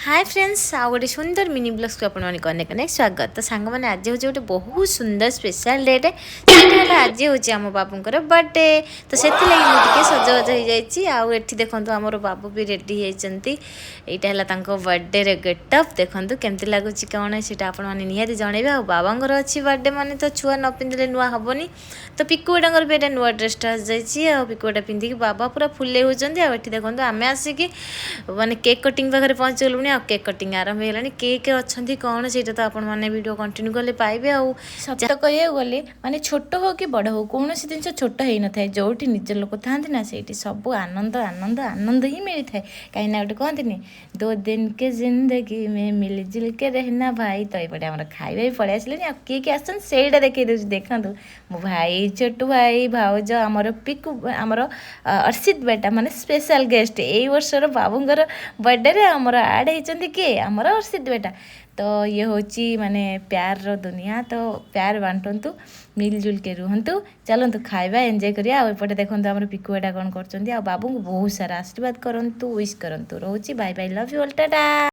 Hi friends आउ गोटे सुंदर मिनी ब्लग्स को आपण मैंने अनेक अनेक स्वागत। तो सांग मैंने आज हूँ गोटे बहुत सुंदर स्पेशल डेटे से आज हूँ आम बाबूर बर्थडे। तो से सजबाज हो जाइए आउ एठी देखो आमर बाबू भी रेडी होती। यहाँ बर्थडे रे गेटअप देखो केमती लगुच कौन से निहाती जनइबे। आ बाबांर अच्छी बर्थडे माने तो छुआ न पिंधले नुआ हेनी। तो पिकु बेटांगर भी नुआ ड्रेसटा आसी पिकु बेटा पिंधिकी बाबा पूरा फुले होती। आठी देखो आम आसिक माने केक कटिंग पाखे पहुँच गलुणी। केक कटिंग आरंभ होगा केक अच्छी कौन से तो आप वीडियो कंटिन्यू कले पाइबे। सत कह गले माने छोट हो कि बड़ हो कौन सी जिन छोट हो न था जो निज लोक था ना से सब आनंद आनंद आनंद ही मिलता है। कहीं गोटे कहते 2 दिन के जिंदगी में मिलजुल के रहना भाई। तो ये आम खाଇବା भी पलि आसे किए किए आसन से देखी दूसरी देखूँ मो भाई छोटू भाई भाउज आमर पिकु आमर अर्षित बेटा माने स्पेशल गेस्ट ए वर्षर बाबूंर बर्थडे आमर आड होती किए आमर अर्षित बेटा। तो ये हूँ माने प्यार रो दुनिया। तो प्यार बांटतु मिलजुल के रुहतु चलतु खाଇବା एंजॉय करिया। एपटे देखो आम पिकु बेटा कौन कर बाबू को बहुत सारा आशीर्वाद करूँ विश करूँ। रोची bye bye love you all Tata.